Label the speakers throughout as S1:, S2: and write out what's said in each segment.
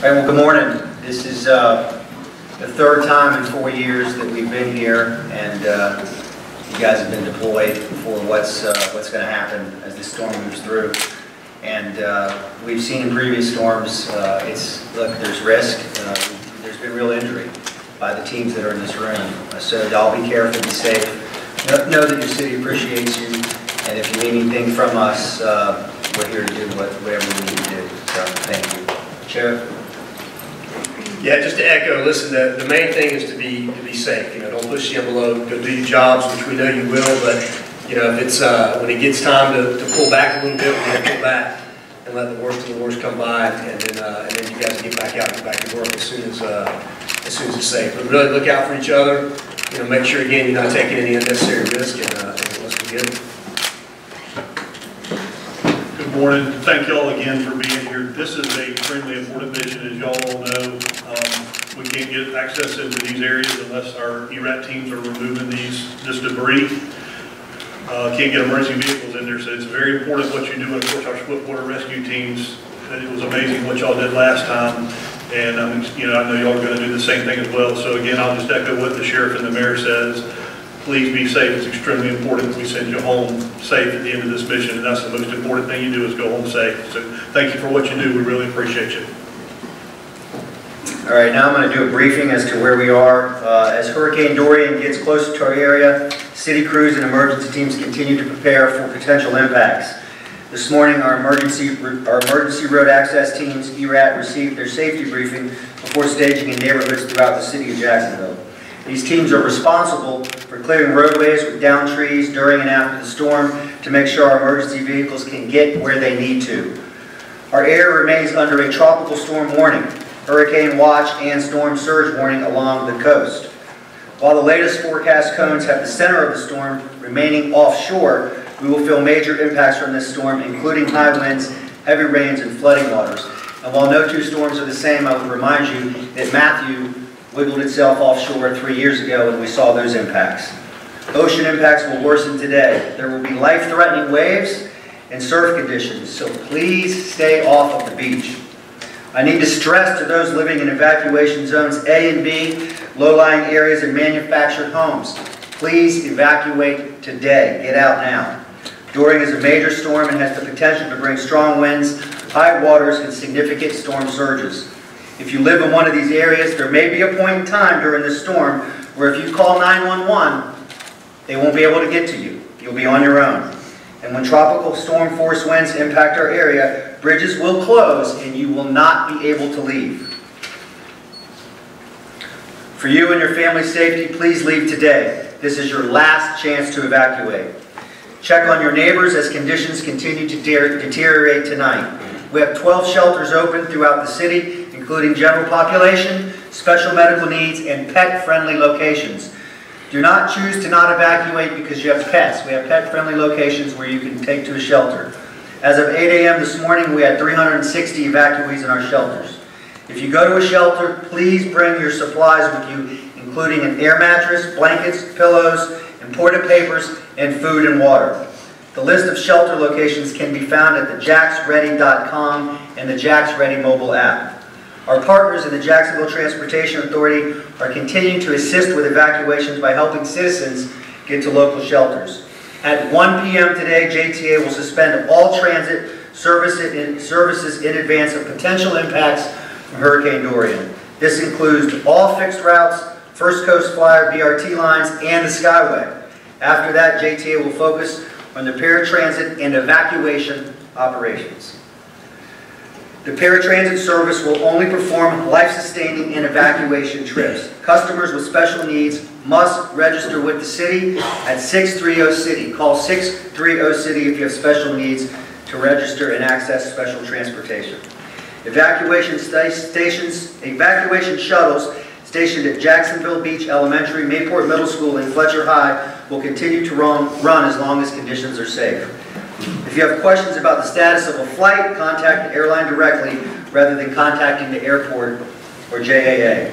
S1: All right, well, good morning. This is the third time in 4 years that we've been here, and you guys have been deployed for what's going to happen as this storm moves through. And we've seen in previous storms, look, there's risk. There's been real injury by the teams that are in this room. So y'all be careful, be safe. Know that your city appreciates you, and if you need anything from us, we're here to do whatever we need to do. So thank you. Chair?
S2: Yeah, just to echo, listen, the main thing is to be safe. You know, don't push the envelope, go do your jobs, which we know you will, but you know, if it's when it gets time to pull back a little bit, we're going to pull back and let the worst of the worst come by, and then you guys get back out and get back to work as soon as it's safe. But really look out for each other. You know, make sure again you're not taking any unnecessary risk, and let's begin.
S3: Good morning. Thank y'all again for being here. This is a extremely important mission, as y'all all know. We can't get access into these areas unless our ERAT teams are removing this debris. Can't get emergency vehicles in there, so it's very important what you do. And of course, our split water rescue teams, it was amazing what y'all did last time. And you know, I know y'all are going to do the same thing as well. So again, I'll just echo what the sheriff and the mayor says. Please be safe. It's extremely important that we send you home safe at the end of this mission, and that's the most important thing you do is go home safe. So thank you for what you do. We really appreciate you.
S1: All right, now I'm going to do a briefing as to where we are. As Hurricane Durian gets closer to our area, city crews and emergency teams continue to prepare for potential impacts. This morning, our emergency road access teams, ERAT, received their safety briefing before staging in neighborhoods throughout the city of Jacksonville. These teams are responsible for clearing roadways with downed trees during and after the storm to make sure our emergency vehicles can get where they need to. Our area remains under a tropical storm warning, hurricane watch, and storm surge warning along the coast. While the latest forecast cones have the center of the storm remaining offshore, we will feel major impacts from this storm, including high winds, heavy rains, and flooding waters. And while no two storms are the same, I would remind you that Matthew wiggled itself offshore 3 years ago and we saw those impacts. Ocean impacts will worsen today. There will be life-threatening waves and surf conditions, so please stay off of the beach. I need to stress to those living in evacuation zones A and B, low-lying areas and manufactured homes, please evacuate today. Get out now. Durian is a major storm and has the potential to bring strong winds, high waters, and significant storm surges. If you live in one of these areas, there may be a point in time during this storm where if you call 911, they won't be able to get to you. You'll be on your own. And when tropical storm force winds impact our area, bridges will close and you will not be able to leave. For you and your family's safety, please leave today. This is your last chance to evacuate. Check on your neighbors as conditions continue to deteriorate tonight. We have 12 shelters open throughout the city, including general population, special medical needs, and pet-friendly locations. Do not choose to not evacuate because you have pets. We have pet-friendly locations where you can take to a shelter. As of 8 a.m. this morning, we had 360 evacuees in our shelters. If you go to a shelter, please bring your supplies with you, including an air mattress, blankets, pillows, imported papers, and food and water. The list of shelter locations can be found at the jacksready.com and the JacksReady mobile app. Our partners in the Jacksonville Transportation Authority are continuing to assist with evacuations by helping citizens get to local shelters. At 1 p.m. today, JTA will suspend all transit services in advance of potential impacts from Hurricane Durian. This includes all fixed routes, First Coast Flyer BRT lines, and the Skyway. After that, JTA will focus on the paratransit and evacuation operations. The paratransit service will only perform life-sustaining and evacuation trips. Customers with special needs must register with the city at 630-CITY. Call 630-CITY if you have special needs to register and access special transportation. Evacuation shuttles stationed at Jacksonville Beach Elementary, Mayport Middle School, and Fletcher High will continue to run as long as conditions are safe. If you have questions about the status of a flight, contact the airline directly rather than contacting the airport or JAA.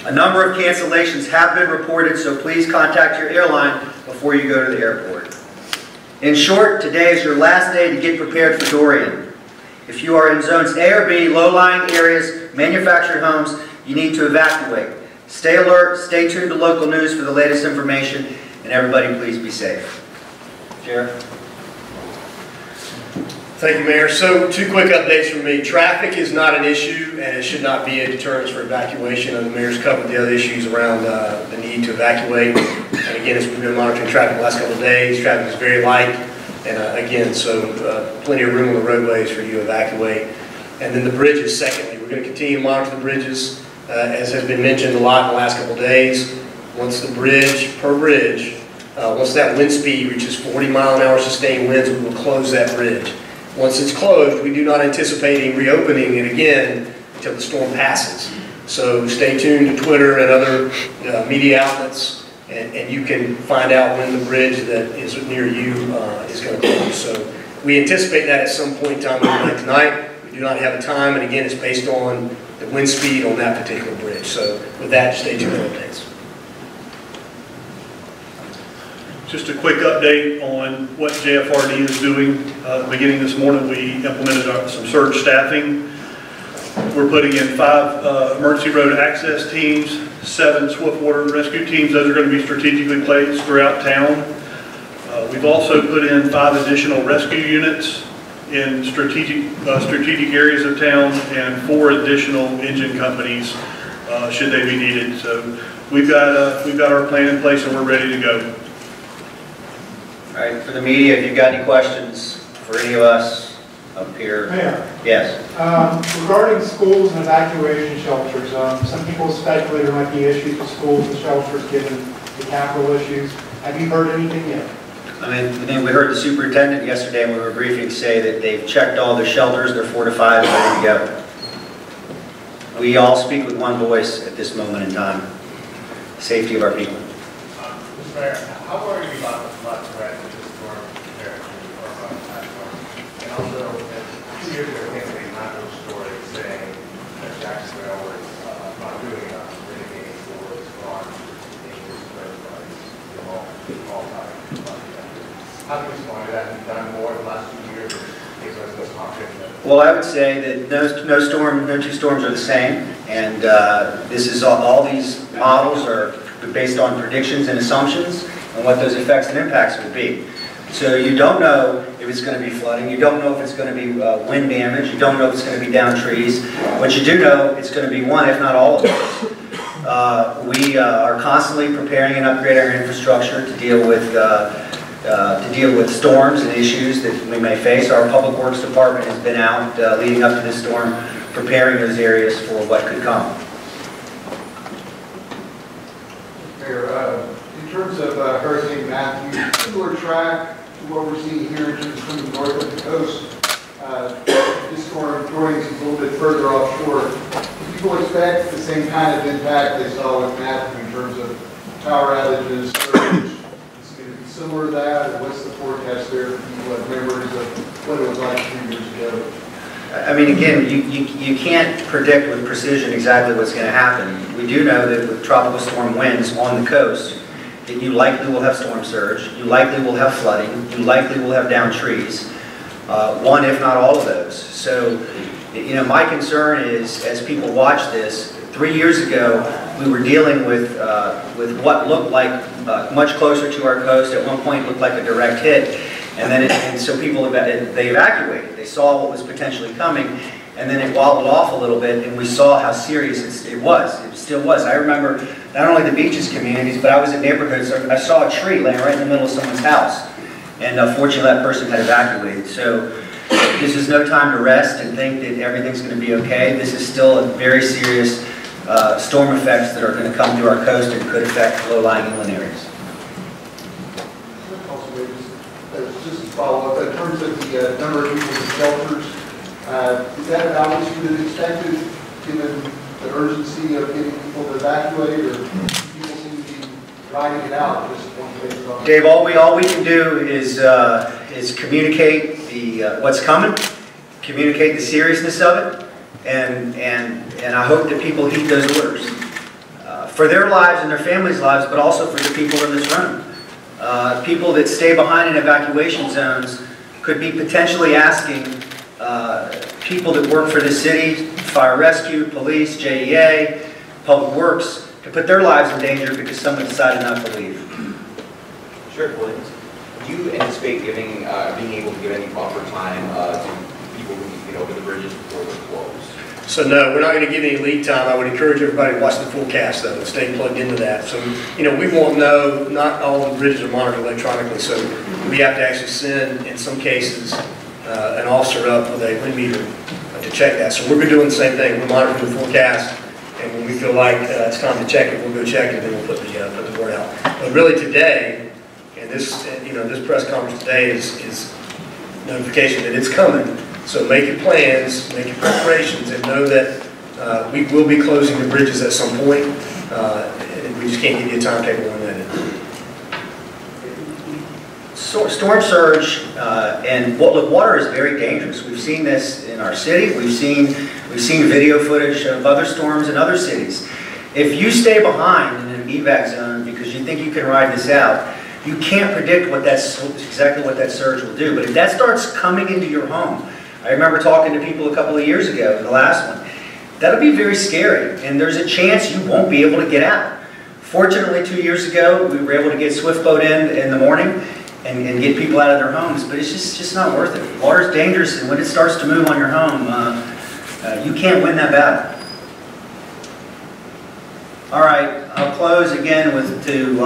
S1: A number of cancellations have been reported, so please contact your airline before you go to the airport. In short, today is your last day to get prepared for Durian. If you are in zones A or B, low-lying areas, manufactured homes, you need to evacuate. Stay alert, stay tuned to local news for the latest information, and everybody please be safe. Sheriff?
S2: Thank you, Mayor. So 2 quick updates from me. Traffic is not an issue, and it should not be a deterrent for evacuation. The Mayor's covered the other issues around the need to evacuate. And again, as we've been monitoring traffic the last couple of days, traffic is very light. And again, so plenty of room on the roadways for you to evacuate. And then the bridges, secondly. We're going to continue to monitor the bridges, as has been mentioned a lot in the last couple of days. Once the bridge, once that wind speed reaches 40-mile-an-hour sustained winds, we will close that bridge. Once it's closed, we do not anticipate reopening it again until the storm passes. So stay tuned to Twitter and other media outlets, and you can find out when the bridge that is near you is going to close. So we anticipate that at some point in time overnight tonight. We do not have a time, and again, it's based on the wind speed on that particular bridge. So with that, just stay tuned for updates.
S3: Just a quick update on what JFRD is doing. Beginning this morning, we implemented some surge staffing. We're putting in 5 emergency road access teams, 7 swift water rescue teams. Those are going to be strategically placed throughout town. We've also put in 5 additional rescue units in strategic areas of town, and 4 additional engine companies should they be needed. So we've got our plan in place, and we're ready to go.
S1: All right, for the media, if you've got any questions for any of us up here.
S4: Mayor.
S1: Yes.
S4: Regarding schools and evacuation shelters, some people speculate there might be issues with schools and shelters given the capital issues. Have you heard anything yet?
S1: I mean, we heard the superintendent yesterday when we were briefing say that they've checked all the shelters, they're fortified and ready to go. We all speak with one voice at this moment in time. Safety of our people.
S5: Mr. Mayor, how worried are you about the flood threat of this storm compared to our platform? And also, 2 years ago, came a national story saying that Jacksonville was not doing enough mitigating for its storm dangerous to everybody, all time. How do you respond to that? Have you done more in the last 2 years?
S1: Well, I would say that no 2 storms are the same, and this is all these models are based on predictions and assumptions and what those effects and impacts will be. So you don't know if it's going to be flooding, you don't know if it's going to be wind damage, you don't know if it's going to be down trees, but you do know it's going to be one, if not all of those. We are constantly preparing and upgrading our infrastructure to deal with storms and issues that we may face. Our Public Works Department has been out leading up to this storm, preparing those areas for what could come.
S6: Mayor, in terms of Hurricane Matthew, similar track to what we're seeing here from the north of the coast. This storm Durian is a little bit further offshore. Do people expect the same kind of impact they saw with Matthew in terms of power outages, surge? Is it going to be similar to that, or what's the forecast there for people who have memories of what it was like 2 years ago?
S1: I mean, again, you can't predict with precision exactly what's going to happen. We do know that with tropical storm winds on the coast, that you likely will have storm surge, you likely will have flooding, you likely will have down trees, one if not all of those. So, you know, my concern is, as people watch this, 3 years ago, we were dealing with what looked like much closer to our coast, at one point looked like a direct hit. And so people, they evacuated. They saw what was potentially coming, and then it wobbled off a little bit, and we saw how serious it was. It still was. I remember not only the beaches communities, but I was in neighborhoods. I saw a tree laying right in the middle of someone's house, and fortunately that person had evacuated. So this is no time to rest and think that everything's going to be okay. This is still a very serious storm effects that are going to come through our coast and could affect low-lying inland areas.
S6: Just to follow up, in terms of the number of people in shelters, is that about what you would have expected, given the urgency of getting people to evacuate, or people seem to be riding it out at this point?
S1: Dave, all we can do is communicate what's coming, communicate the seriousness of it, and I hope that people heed those orders for their lives and their families' lives, but also for the people in this room. People that stay behind in evacuation zones could be potentially asking people that work for the city, fire rescue, police, JEA, public works, to put their lives in danger because someone decided not to leave.
S7: Sheriff Williams, do you anticipate being able to give any buffer time to people who need to get over the bridges before they're closed?
S2: So no, we're not going to give any lead time. I would encourage everybody to watch the forecast though, and stay plugged into that. So, we won't know, not all the bridges are monitored electronically, so we have to actually send, in some cases, an officer up with a wind meter to check that. So we'll be doing the same thing. We're monitoring the forecast, and when we feel like it's time to check it, we'll go check it, and then we'll put the word out. But really today, and this, this press conference today is notification that it's coming. So make your plans, make your preparations, and know that we will be closing the bridges at some point, and we just can't give you a timetable on that.
S1: Storm surge and look, water is very dangerous. We've seen this in our city. We've seen video footage of other storms in other cities. If you stay behind in an evac zone because you think you can ride this out, you can't predict exactly what that surge will do. But if that starts coming into your home, I remember talking to people a couple of years ago, the last one, that'll be very scary, and there's a chance you won't be able to get out. Fortunately, 2 years ago, we were able to get swift boat in the morning and get people out of their homes, but it's just not worth it. Water's dangerous, and when it starts to move on your home, you can't win that battle. All right, I'll close again to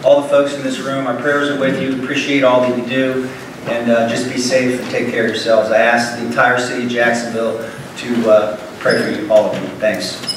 S1: all the folks in this room. Our prayers are with you. Appreciate all that you do. And just be safe and take care of yourselves. I ask the entire city of Jacksonville to pray for you, all of you. Thanks.